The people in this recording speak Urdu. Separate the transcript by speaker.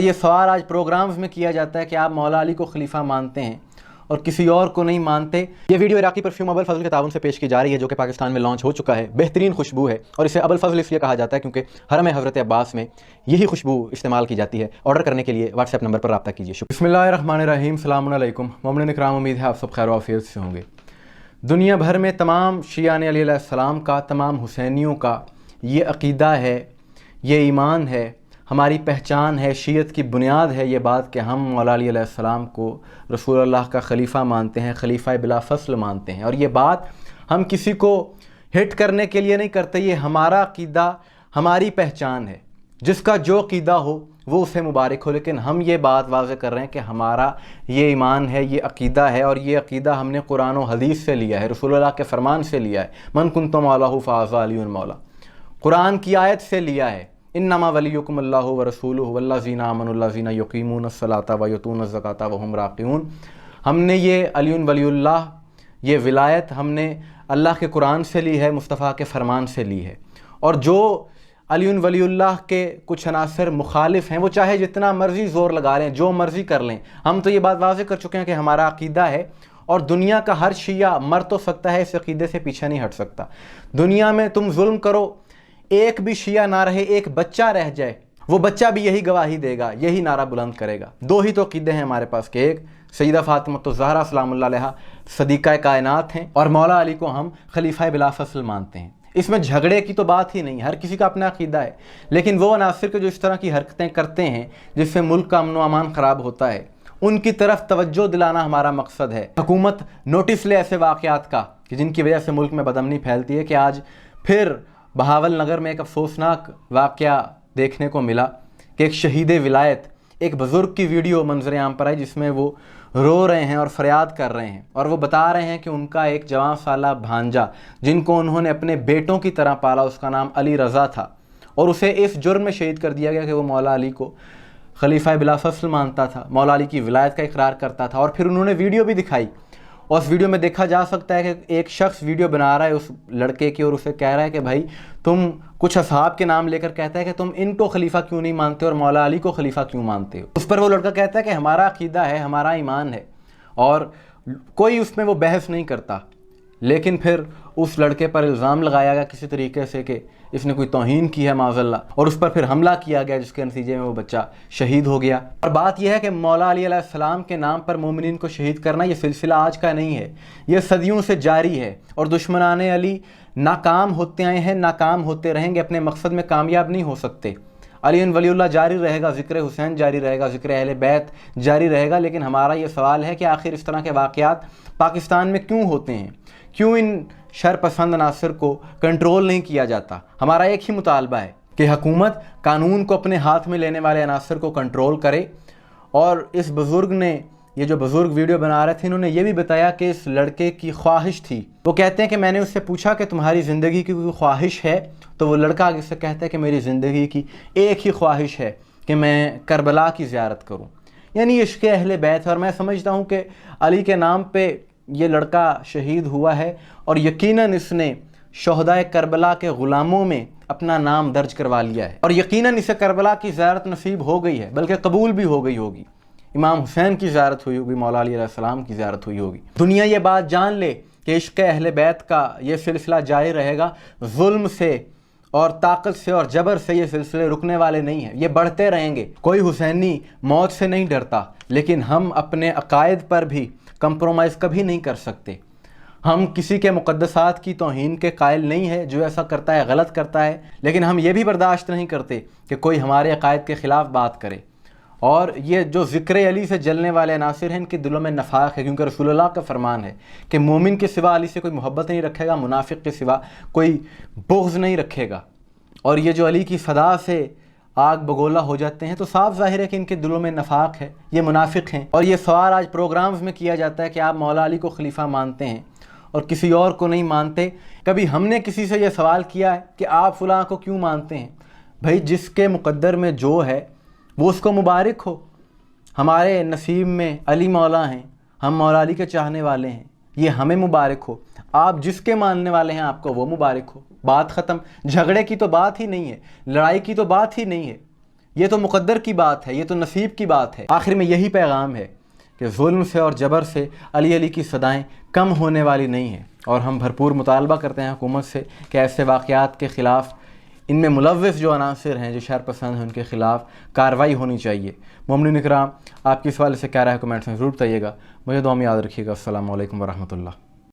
Speaker 1: یہ سوال آج پروگرامز میں کیا جاتا ہے کہ آپ مولا علی کو خلیفہ مانتے ہیں اور کسی اور کو نہیں مانتے۔ یہ ویڈیو عراقی پرفیوم ابو الفضل کے تعاون سے پیش کی جا رہی ہے، جو کہ پاکستان میں لانچ ہو چکا ہے۔ بہترین خوشبو ہے اور اسے ابو الفضل اس لیے کہا جاتا ہے کیونکہ حرم حضرت عباس میں یہی خوشبو استعمال کی جاتی ہے۔ آرڈر کرنے کے لیے واٹس ایپ نمبر پر رابطہ کیجیے۔ بسم اللہ الرحمن الرحیم۔ السلام علیکم مومنین اکرام، امید ہے آپ سب خیر و عافیت سے ہوں گے۔ دنیا بھر میں تمام شیعان علی علیہ السلام کا، تمام حسینیوں کا یہ عقیدہ ہے، یہ ایمان ہے، ہماری پہچان ہے، شیعت کی بنیاد ہے یہ بات کہ ہم مولا علی علیہ السلام کو رسول اللہ کا خلیفہ مانتے ہیں، خلیفہ بلا فصل مانتے ہیں۔ اور یہ بات ہم کسی کو ہٹ کرنے کے لیے نہیں کرتے، یہ ہمارا عقیدہ، ہماری پہچان ہے۔ جس کا جو عقیدہ ہو وہ اسے مبارک ہو، لیکن ہم یہ بات واضح کر رہے ہیں کہ ہمارا یہ ایمان ہے، یہ عقیدہ ہے، اور یہ عقیدہ ہم نے قرآن و حدیث سے لیا ہے، رسول اللہ کے فرمان سے لیا ہے۔ من کنت مولاہ فہذا علی مولا، قرآن کی آیت سے لیا ہے۔ انما ولیکم اللہ ورسولہ والذین آمنوا الذین یقیمون الصلاۃ ویؤتون الزکاۃ وہم راکعون۔ ہم نے یہ علی ولی اللہ، یہ ولایت ہم نے اللہ کے قرآن سے لی ہے، مصطفیٰ کے فرمان سے لی ہے۔ اور جو علی ولی اللہ کے کچھ عناصر مخالف ہیں، وہ چاہے جتنا مرضی زور لگا لیں، جو مرضی کر لیں، ہم تو یہ بات واضح کر چکے ہیں کہ ہمارا عقیدہ ہے، اور دنیا کا ہر شیعہ مر تو سکتا ہے، اس عقیدے سے پیچھے نہیں ہٹ سکتا۔ دنیا میں تم ظلم کرو، ایک بھی شیعہ نہ رہے، ایک بچہ رہ جائے، وہ بچہ بھی یہی گواہی دے گا، یہی نعرہ بلند کرے گا۔ دو ہی تو عقیدے ہیں ہمارے پاس کہ ایک سیدہ فاطمہ الزہرا سلام اللہ علیہا صدیقہ کائنات ہیں، اور مولا علی کو ہم خلیفہ بلا فصل مانتے ہیں۔ اس میں جھگڑے کی تو بات ہی نہیں، ہر کسی کا اپنا عقیدہ ہے، لیکن وہ عناصر کے جو اس طرح کی حرکتیں کرتے ہیں جس سے ملک کا امن و امان خراب ہوتا ہے، ان کی طرف توجہ دلانا ہمارا مقصد ہے۔ حکومت نوٹس لے ایسے واقعات کا کہ جن کی وجہ سے ملک میں بدامنی پھیلتی ہے، کہ آج پھر بہاول نگر میں ایک افسوسناک واقعہ دیکھنے کو ملا کہ ایک شہید ولایت، ایک بزرگ کی ویڈیو منظر عام پر آئی جس میں وہ رو رہے ہیں اور فریاد کر رہے ہیں، اور وہ بتا رہے ہیں کہ ان کا ایک جوان سالہ بھانجا جن کو انہوں نے اپنے بیٹوں کی طرح پالا، اس کا نام علی رضا تھا، اور اسے اس جرم میں شہید کر دیا گیا کہ وہ مولا علی کو خلیفہ بلا فصل مانتا تھا، مولا علی کی ولایت کا اقرار کرتا تھا۔ اور پھر انہوں نے ویڈیو بھی دکھائی، اور اس ویڈیو میں دیکھا جا سکتا ہے کہ ایک شخص ویڈیو بنا رہا ہے اس لڑکے کی، اور اسے کہہ رہا ہے کہ بھائی تم کچھ اصحاب کے نام لے کر کہتا ہے کہ تم ان کو خلیفہ کیوں نہیں مانتے اور مولا علی کو خلیفہ کیوں مانتے ہو۔ اس پر وہ لڑکا کہتا ہے کہ ہمارا عقیدہ ہے، ہمارا ایمان ہے، اور کوئی اس میں وہ بحث نہیں کرتا۔ لیکن پھر اس لڑکے پر الزام لگایا گیا کسی طریقے سے کہ اس نے کوئی توہین کی ہے معاذ اللہ، اور اس پر پھر حملہ کیا گیا جس کے نتیجے میں وہ بچہ شہید ہو گیا۔ اور بات یہ ہے کہ مولا علی علیہ السلام کے نام پر مومنین کو شہید کرنا یہ سلسلہ آج کا نہیں ہے، یہ صدیوں سے جاری ہے، اور دشمنان علی ناکام ہوتے آئے ہیں، ناکام ہوتے رہیں گے، اپنے مقصد میں کامیاب نہیں ہو سکتے۔ علی ولی اللہ جاری رہے گا، ذکر حسین جاری رہے گا، ذکر اہل بیت جاری رہے گا، لیکن ہمارا یہ سوال ہے کہ آخر اس طرح کے واقعات پاکستان میں کیوں ہوتے ہیں؟ کیوں ان شر پسند عناصر کو کنٹرول نہیں کیا جاتا؟ ہمارا ایک ہی مطالبہ ہے کہ حکومت قانون کو اپنے ہاتھ میں لینے والے عناصر کو کنٹرول کرے۔ اور اس بزرگ نے، یہ جو بزرگ ویڈیو بنا رہے تھے، انہوں نے یہ بھی بتایا کہ اس لڑکے کی خواہش تھی، وہ کہتے ہیں کہ میں نے اس سے پوچھا کہ تمہاری زندگی کی کوئی خواہش ہے؟ تو وہ لڑکا آگے سے کہتا ہے کہ میری زندگی کی ایک ہی خواہش ہے کہ میں کربلا کی زیارت کروں۔ یعنی عشق اہل بیت ہے، اور میں سمجھتا ہوں کہ علی کے نام پہ یہ لڑکا شہید ہوا ہے، اور یقیناً اس نے شہدائے کربلا کے غلاموں میں اپنا نام درج کروا لیا ہے، اور یقیناً اسے کربلا کی زیارت نصیب ہو گئی ہے، بلکہ قبول بھی ہو گئی ہوگی۔ امام حسین کی زیارت ہوئی ہوگی، مولا علی علیہ السلام کی زیارت ہوئی ہوگی۔ دنیا یہ بات جان لے کہ عشق اہل بیت کا یہ سلسلہ جاری رہے گا، ظلم سے اور طاقت سے اور جبر سے یہ سلسلے رکنے والے نہیں ہیں، یہ بڑھتے رہیں گے۔ کوئی حسینی موت سے نہیں ڈرتا، لیکن ہم اپنے عقائد پر بھی کمپرومائز کبھی نہیں کر سکتے۔ ہم کسی کے مقدسات کی توہین کے قائل نہیں ہے، جو ایسا کرتا ہے غلط کرتا ہے، لیکن ہم یہ بھی برداشت نہیں کرتے کہ کوئی ہمارے عقائد کے خلاف بات کرے۔ اور یہ جو ذکر علی سے جلنے والے عناصر ہیں، ان کے دلوں میں نفاق ہے، کیونکہ رسول اللہ کا فرمان ہے کہ مومن کے سوا علی سے کوئی محبت نہیں رکھے گا، منافق کے سوا کوئی بغض نہیں رکھے گا۔ اور یہ جو علی کی فدا سے آگ بگولا ہو جاتے ہیں، تو صاف ظاہر ہے کہ ان کے دلوں میں نفاق ہے، یہ منافق ہیں۔ اور یہ سوال آج پروگرامز میں کیا جاتا ہے کہ آپ مولا علی کو خلیفہ مانتے ہیں اور کسی اور کو نہیں مانتے۔ کبھی ہم نے کسی سے یہ سوال کیا ہے کہ آپ فلاں کو کیوں مانتے ہیں؟ بھائی جس کے مقدر میں جو ہے وہ اس کو مبارک ہو۔ ہمارے نصیب میں علی مولا ہیں، ہم مولا علی کے چاہنے والے ہیں، یہ ہمیں مبارک ہو۔ آپ جس کے ماننے والے ہیں آپ کو وہ مبارک ہو، بات ختم۔ جھگڑے کی تو بات ہی نہیں ہے، لڑائی کی تو بات ہی نہیں ہے۔ یہ تو مقدر کی بات ہے، یہ تو نصیب کی بات ہے۔ آخر میں یہی پیغام ہے کہ ظلم سے اور جبر سے علی علی کی صدائیں کم ہونے والی نہیں ہیں، اور ہم بھرپور مطالبہ کرتے ہیں حکومت سے کہ ایسے واقعات کے خلاف ان میں ملوث جو عناصر ہیں، جو شر پسند ہیں، ان کے خلاف کارروائی ہونی چاہیے۔ مومنین اکرام، آپ کی اس حوالے سے کیا رائے ہے کمنٹس میں ضرور بتائیے گا۔ مجھے دعا میں یاد رکھیے گا۔ السلام علیکم ورحمۃ اللہ۔